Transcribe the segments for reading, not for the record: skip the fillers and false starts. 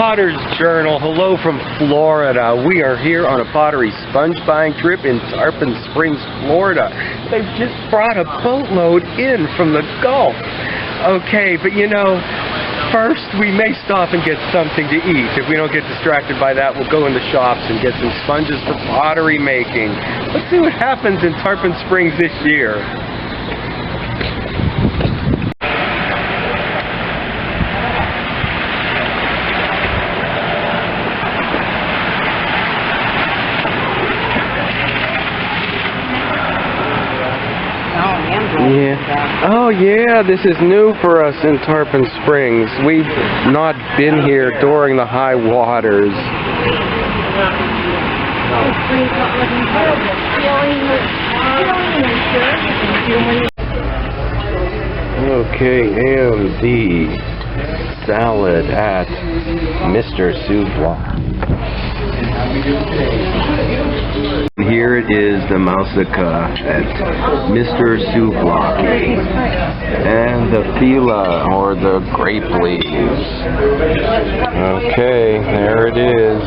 Potter's Journal. Hello from Florida. We are here on a pottery sponge buying trip in Tarpon Springs, Florida. They've just brought a boatload in from the Gulf. Okay, but you know, first we may stop and get something to eat. If we don't get distracted by that, we'll go in the shops and get some sponges for pottery making. Let's see what happens in Tarpon Springs this year. Yeah. Oh yeah, this is new for us in Tarpon Springs. We've not been here during the high waters. Okay, AMD salad at Mr. Souvlaki. Here it is, the moussaka at Mr. Souvlaki, and the fila, or the grape leaves. Okay, there it is.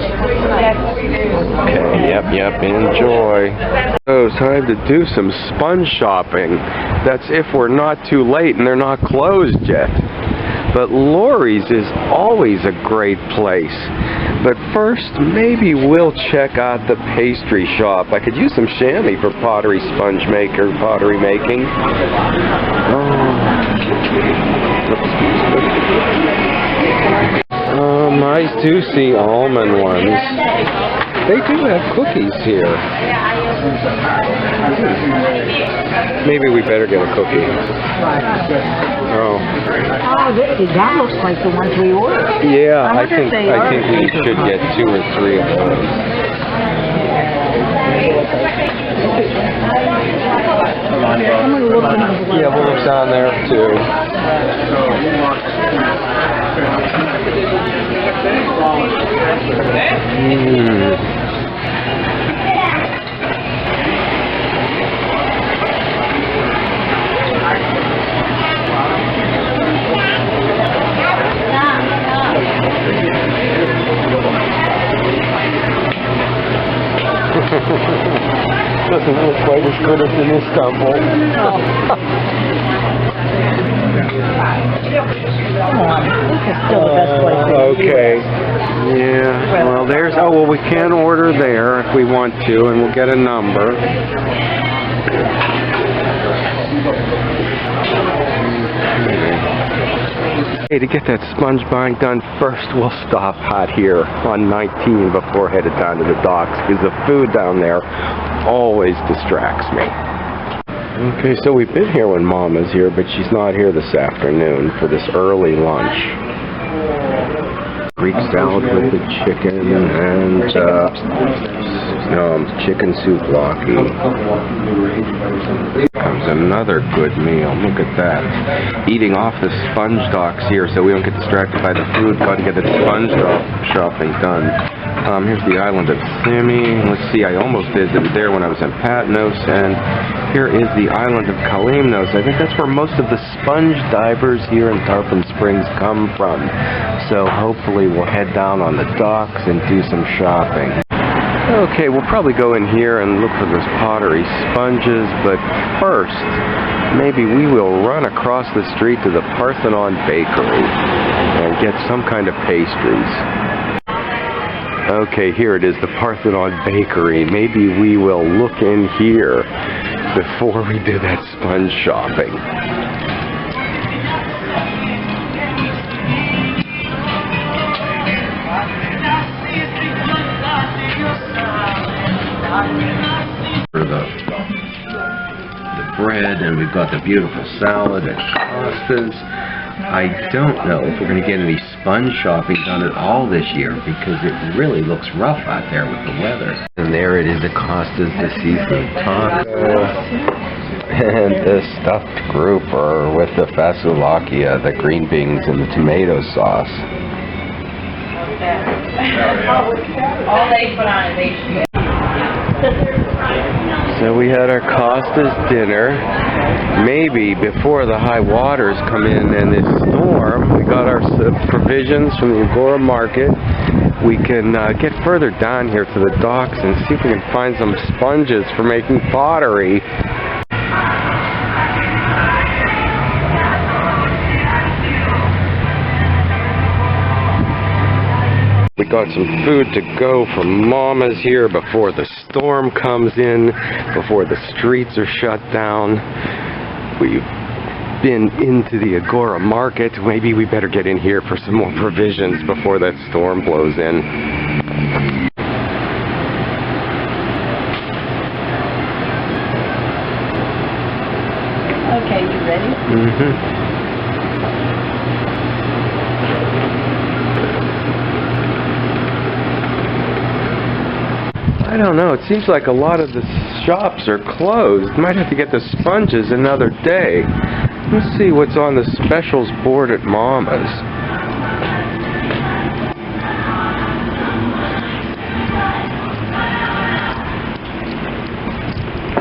Okay, yep, enjoy. So it's time to do some sponge shopping. That's if we're not too late and they're not closed yet. But Lori's is always a great place. But first, maybe we'll check out the pastry shop. I could use some chamois for pottery pottery making. I do see almond ones. They do have cookies here. Maybe we better get a cookie. Oh, that looks like the ones we ordered. Yeah, I think we should get 2 or 3 of those. Yeah, we'll look down there too. Doesn't look quite as good as in Istanbul. Okay. Yeah. Well, there's. Oh, well, we can order there if we want to, and we'll get a number. Hey, to get that sponge buying done first, we'll stop out here on 19 before headed down to the docks, because the food down there always distracts me. Okay, so we've been here when Mama's here, but she's not here this afternoon for this early lunch. Greek salad with the chicken and chicken souvlaki. Comes another good meal. Look at that. Eating off the sponge docks here so we don't get distracted by the food, but get the sponge shopping done. Here's the island of Simi. Let's see, I almost visited there when I was in Patmos, and here is the island of Kalymnos. I think that's where most of the sponge divers here in Tarpon Springs come from. So hopefully we'll head down on the docks and do some shopping. Okay, we'll probably go in here and look for those pottery sponges, but first, maybe we will run across the street to the Parthenon Bakery and get some kind of pastries. Okay, here it is, the Parthenon Bakery. Maybe we will look in here before we do that sponge shopping. For the bread, and we've got the beautiful salad at Costa's. I don't know if we're going to get any sponge shopping done at all this year, because it really looks rough out there with the weather. And there it is at Costa's, the seafood taco and the stuffed grouper with the fasoulakia, the green beans and the tomato sauce. All they put on is So we had our Costa's dinner. maybe before the high waters come in and this storm, we got our provisions from the Agora market. We can get further down here to the docks and see if we can find some sponges for making pottery. We got some food to go for Mama's here before the storm comes in, before the streets are shut down. We've been into the Agora market. Maybe we better get in here for some more provisions before that storm blows in. Okay, you ready? Mm-hmm. I don't know. It seems like a lot of the shops are closed. Might have to get the sponges another day. Let's see what's on the specials board at Mama's.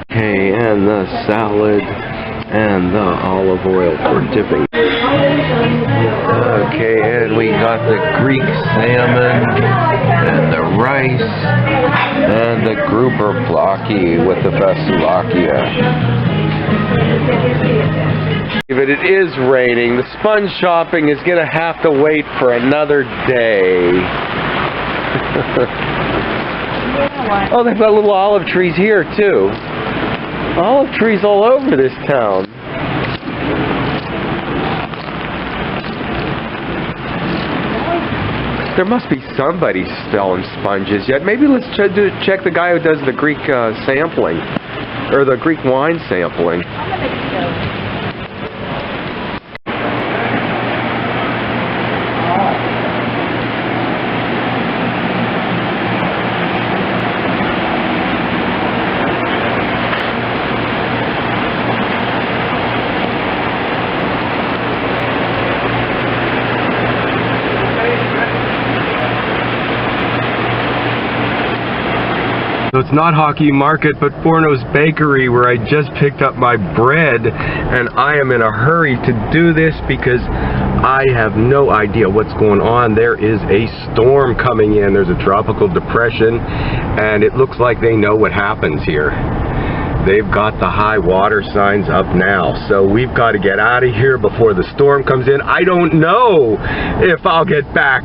Okay, and the salad and the olive oil for dipping. Okay, and we got the Greek salmon and the rice and the grouper plaki with the fasoulakia. But it is raining. The sponge shopping is going to have to wait for another day. Oh, they've got little olive trees here too. Olive trees all over this town. There must be somebody selling sponges yet. Maybe let's check the guy who does the Greek sampling, or the Greek wine sampling. So it's not Hockey Market, but Forno's Bakery, where I just picked up my bread, and I am in a hurry to do this because I have no idea what's going on. There is a storm coming in. There's a tropical depression, and it looks like they know what happens here. They've got the high water signs up now, so we've got to get out of here before the storm comes in. I don't know if I'll get back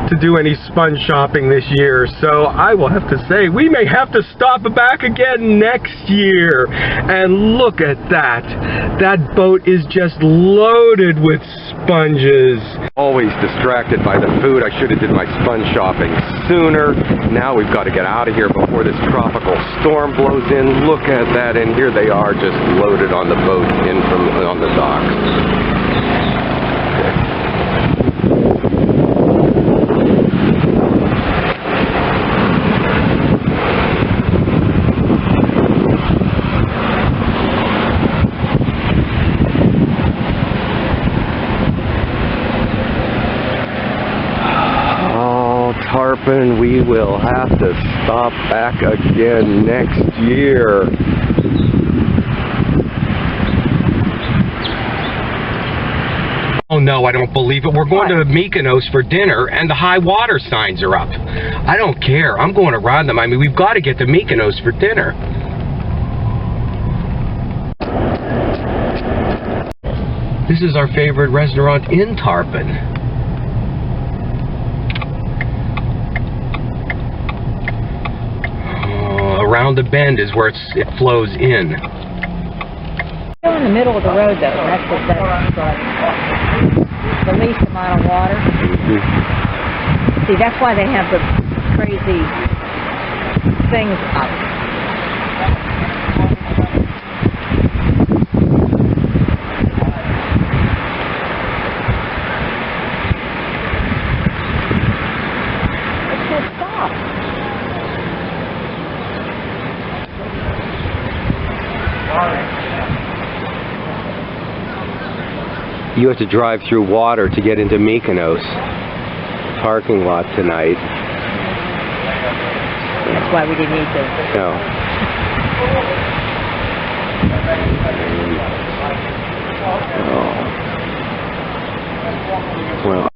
to do any sponge shopping this year, so I will have to say we may have to stop back again next year. And look at that. That boat is just loaded with sponges. Always distracted by the food. I should have did my sponge shopping sooner. Now we've got to get out of here before this tropical storm blows in. Look at that, and here they are just loaded on the boat in from on the docks. Tarpon, we will have to stop back again next year. Oh no, I don't believe it. We're going to Mykonos for dinner and the high water signs are up. I don't care. I'm going around them. I mean, we've got to get to Mykonos for dinner. This is our favorite restaurant in Tarpon. Around the bend is where it flows in. Still in the middle of the road, though. That's the least amount of water. Mm-hmm. See, that's why they have the crazy things up. You have to drive through water to get into Mykonos parking lot tonight. That's why we didn't eat this. No. Well.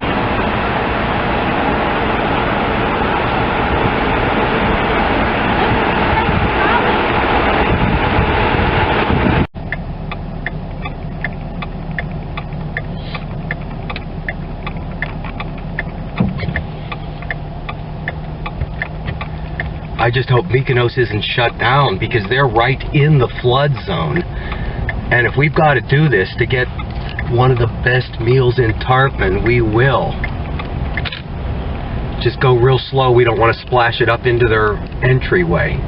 I just hope Mykonos isn't shut down because they're right in the flood zone. And if we've got to do this to get one of the best meals in Tarpon, we will. Just go real slow. We don't want to splash it up into their entryway.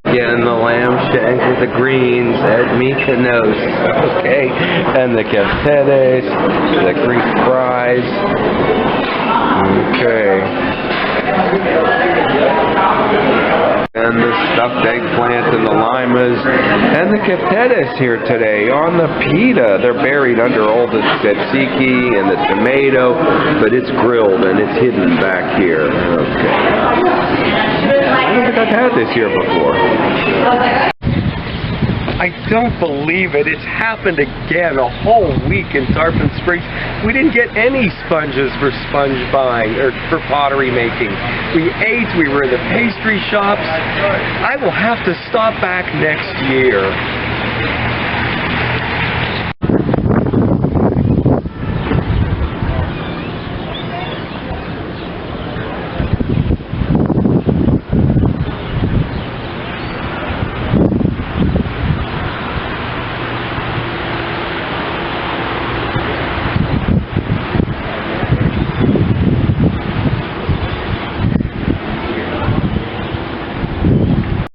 Again, the lamb shank with the greens at Mykonos. Okay. And the keftedes, the Greek fries. Okay. And the stuffed eggplant and the limas and the keftedes here today on the pita. They're buried under all the tzatziki and the tomato, but it's grilled and it's hidden back here. Okay. I don't think I've had this here before. I don't believe it. It's happened again. A whole week in Tarpon Springs. We didn't get any sponges for sponge buying or for pottery making. We ate. We were in the pastry shops. I will have to stop back next year.